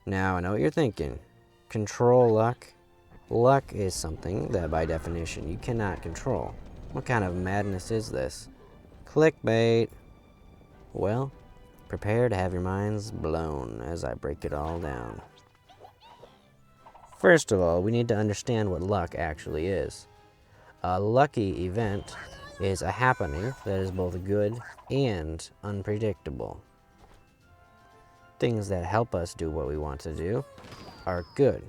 Now, I know what you're thinking. Control luck? Luck is something that by definition you cannot control. What kind of madness is this? Clickbait! Well, prepare to have your minds blown as I break it all down. First of all, we need to understand what luck actually is. A lucky event is a happening that is both good and unpredictable. Things that help us do what we want to do are good.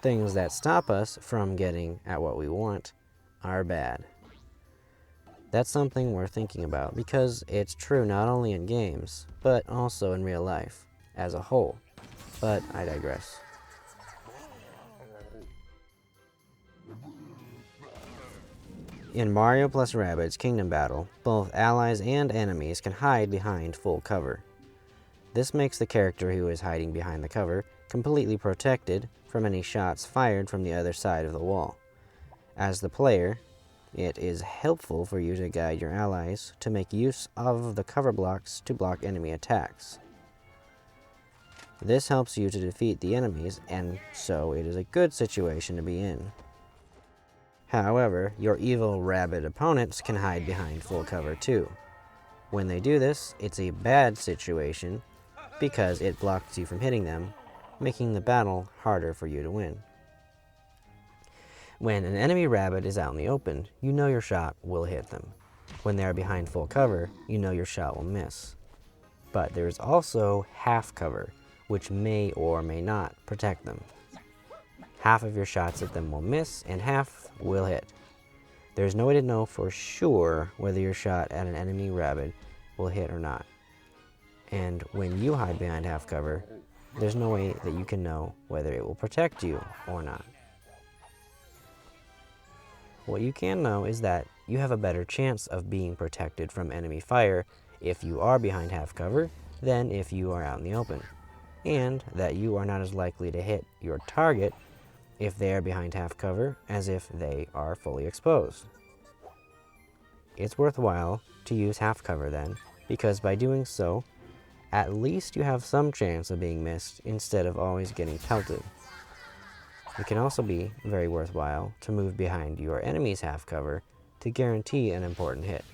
Things that stop us from getting at what we want are bad. That's something worth thinking about because it's true not only in games, but also in real life as a whole. But I digress. In Mario + Rabbids Kingdom Battle, both allies and enemies can hide behind full cover. This makes the character who is hiding behind the cover completely protected from any shots fired from the other side of the wall. As the player, it is helpful for you to guide your allies to make use of the cover blocks to block enemy attacks. This helps you to defeat the enemies, and so it is a good situation to be in. However, your evil rabbit opponents can hide behind full cover too. When they do this, it's a bad situation because it blocks you from hitting them, making the battle harder for you to win. When an enemy rabbit is out in the open, you know your shot will hit them. When they are behind full cover, you know your shot will miss. But there is also half cover, which may or may not protect them. Half of your shots at them will miss, and half will hit. There's no way to know for sure whether your shot at an enemy rabbit will hit or not. And when you hide behind half cover, there's no way that you can know whether it will protect you or not. What you can know is that you have a better chance of being protected from enemy fire if you are behind half cover than if you are out in the open, and that you are not as likely to hit your target if they are behind half cover as if they are fully exposed. It's worthwhile to use half cover then, because by doing so, at least you have some chance of being missed instead of always getting pelted. It can also be very worthwhile to move behind your enemy's half cover to guarantee an important hit.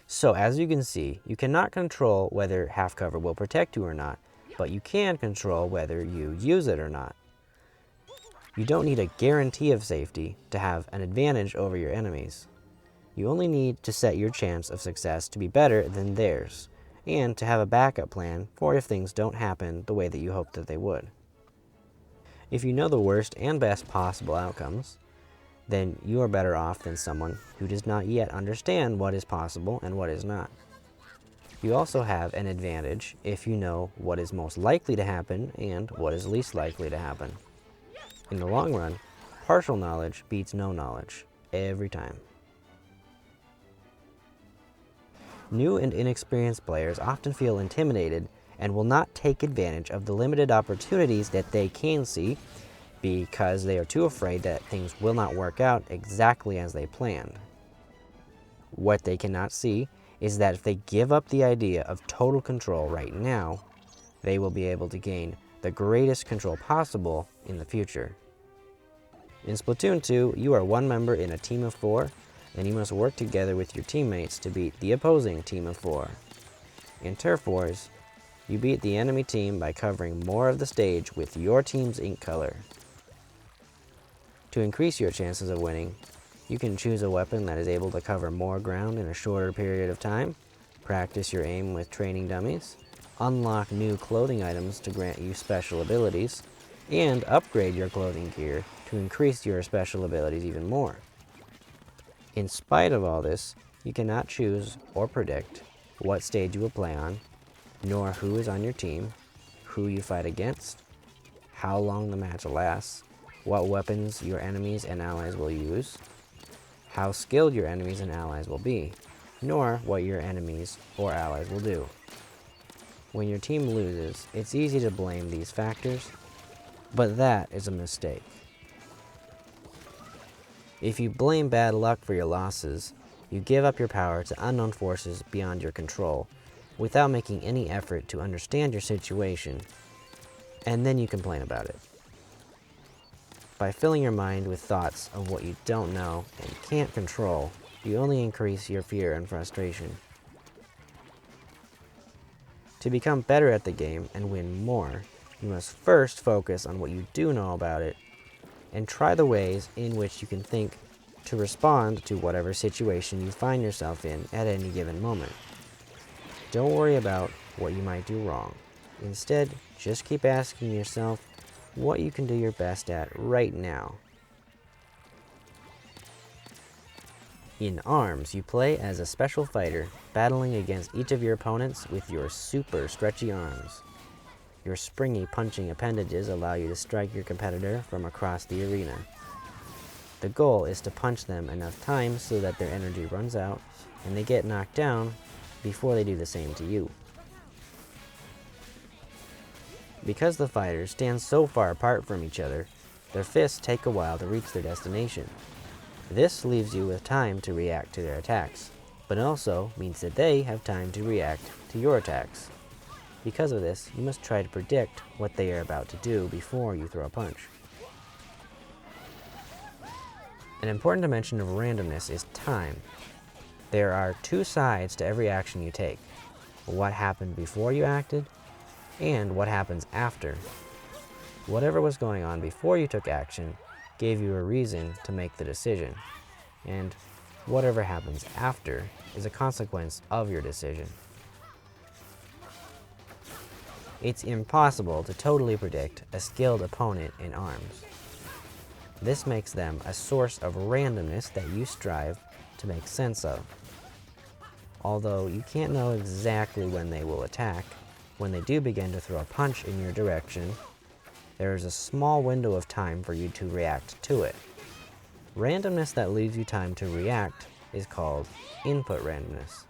So as you can see, you cannot control whether half cover will protect you or not, but you can control whether you use it or not. You don't need a guarantee of safety to have an advantage over your enemies. You only need to set your chance of success to be better than theirs, and to have a backup plan for if things don't happen the way that you hoped that they would. If you know the worst and best possible outcomes, then you are better off than someone who does not yet understand what is possible and what is not. You also have an advantage if you know what is most likely to happen and what is least likely to happen. In the long run, partial knowledge beats no knowledge, every time. New and inexperienced players often feel intimidated and will not take advantage of the limited opportunities that they can see because they are too afraid that things will not work out exactly as they planned. What they cannot see is that if they give up the idea of total control right now, they will be able to gain the greatest control possible in the future. In Splatoon 2, you are one member in a team of 4, and you must work together with your teammates to beat the opposing team of 4. In Turf Wars, you beat the enemy team by covering more of the stage with your team's ink color. To increase your chances of winning, you can choose a weapon that is able to cover more ground in a shorter period of time, practice your aim with training dummies, unlock new clothing items to grant you special abilities, and upgrade your clothing gear to increase your special abilities even more. In spite of all this, you cannot choose or predict what stage you will play on, nor who is on your team, who you fight against, how long the match lasts, what weapons your enemies and allies will use, how skilled your enemies and allies will be, nor what your enemies or allies will do. When your team loses, it's easy to blame these factors, but that is a mistake. If you blame bad luck for your losses, you give up your power to unknown forces beyond your control, without making any effort to understand your situation. and then you complain about it. By filling your mind with thoughts of what you don't know and can't control, you only increase your fear and frustration. To become better at the game and win more, you must first focus on what you do know about it and try the ways in which you can think to respond to whatever situation you find yourself in at any given moment. Don't worry about what you might do wrong. Instead, just keep asking yourself what you can do your best at right now. In ARMS, you play as a special fighter, battling against each of your opponents with your super stretchy arms. Your springy punching appendages allow you to strike your competitor from across the arena. The goal is to punch them enough times so that their energy runs out and they get knocked down before they do the same to you. Because the fighters stand so far apart from each other, their fists take a while to reach their destination. This leaves you with time to react to their attacks, but also means that they have time to react to your attacks. Because of this, you must try to predict what they are about to do before you throw a punch. An important dimension of randomness is time. There are two sides to every action you take: what happened before you acted, and what happens after. Whatever was going on before you took action gave you a reason to make the decision, and whatever happens after is a consequence of your decision. It's impossible to totally predict a skilled opponent in ARMS. This makes them a source of randomness that you strive to make sense of. Although you can't know exactly when they will attack, when they do begin to throw a punch in your direction, there is a small window of time for you to react to it. Randomness that leaves you time to react is called input randomness.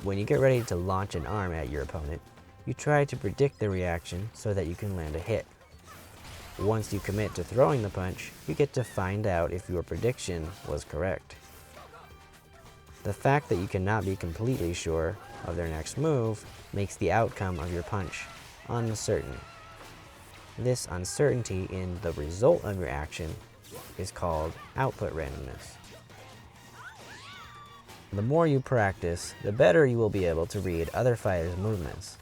When you get ready to launch an arm at your opponent, you try to predict the reaction so that you can land a hit. Once you commit to throwing the punch, you get to find out if your prediction was correct. The fact that you cannot be completely sure of their next move makes the outcome of your punch uncertain. This uncertainty in the result of your action is called output randomness. The more you practice, the better you will be able to read other fighters' movements.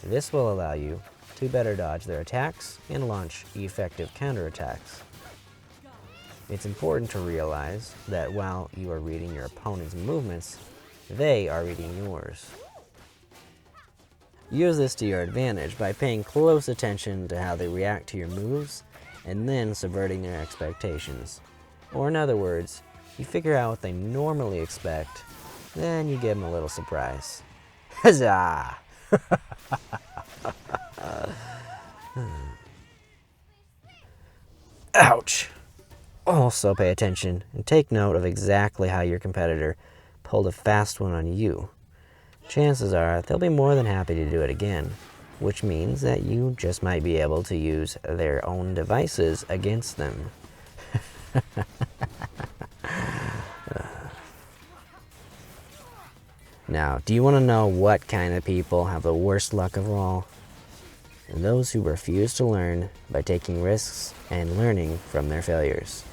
This will allow you to better dodge their attacks and launch effective counterattacks. It's important to realize that while you are reading your opponent's movements, they are reading yours. Use this to your advantage by paying close attention to how they react to your moves and then subverting their expectations. Or in other words, you figure out what they normally expect, then you give them a little surprise. Huzzah! Ouch! Also pay attention and take note of exactly how your competitor pulled a fast one on you. Chances are they'll be more than happy to do it again, which means that you just might be able to use their own devices against them. Now, do you want to know what kind of people have the worst luck of all? Those who refuse to learn by taking risks and learning from their failures.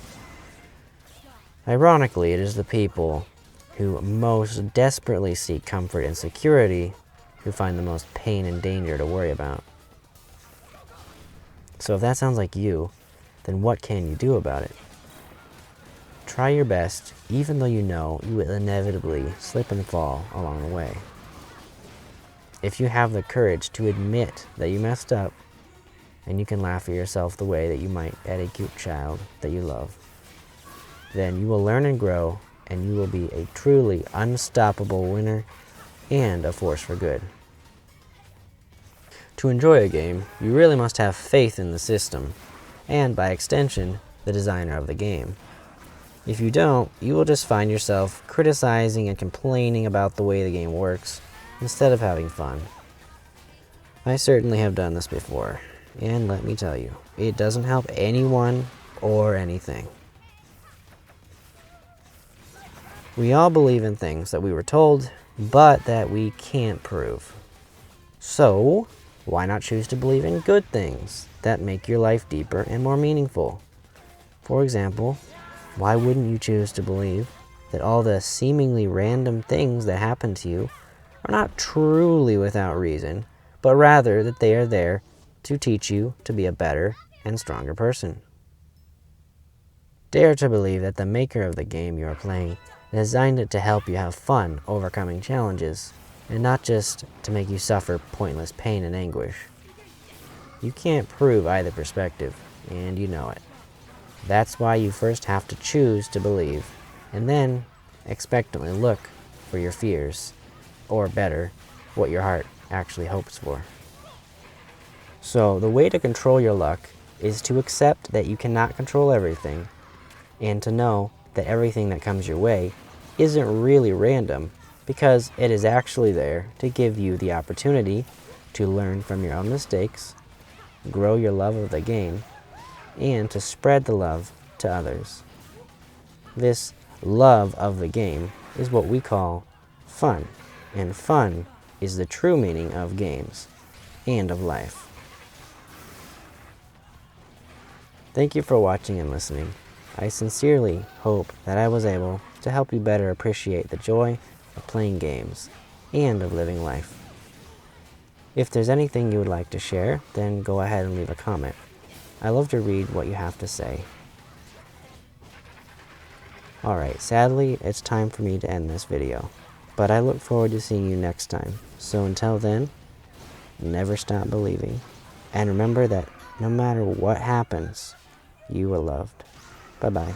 Ironically, it is the people who most desperately seek comfort and security who find the most pain and danger to worry about. So if that sounds like you, then what can you do about it? Try your best, even though you know you will inevitably slip and fall along the way. If you have the courage to admit that you messed up, and you can laugh at yourself the way that you might at a cute child that you love, then you will learn and grow, and you will be a truly unstoppable winner and a force for good. To enjoy a game, you really must have faith in the system, and by extension, the designer of the game. If you don't, you will just find yourself criticizing and complaining about the way the game works, instead of having fun. I certainly have done this before, and let me tell you, it doesn't help anyone or anything. We all believe in things that we were told, but that we can't prove. So, Why not choose to believe in good things that make your life deeper and more meaningful? For example, why wouldn't you choose to believe that all the seemingly random things that happen to you are not truly without reason, but rather that they are there to teach you to be a better and stronger person? Dare to believe that the maker of the game you are playing designed it to help you have fun overcoming challenges, and not just to make you suffer pointless pain and anguish. You can't prove either perspective, and you know it. That's why you first have to choose to believe, and then expectantly look for your fears, or better, what your heart actually hopes for. So the way to control your luck is to accept that you cannot control everything, and to know that everything that comes your way isn't really random, because it is actually there to give you the opportunity to learn from your own mistakes, grow your love of the game, and to spread the love to others. This love of the game is what we call fun, and fun is the true meaning of games and of life. Thank you for watching and listening. I sincerely hope that I was able to help you better appreciate the joy of playing games and of living life. If there's anything you would like to share, then go ahead and leave a comment. I love to read what you have to say. Alright, sadly, it's time for me to end this video, but I look forward to seeing you next time. So until then, never stop believing, and remember that no matter what happens, you are loved. Bye-bye.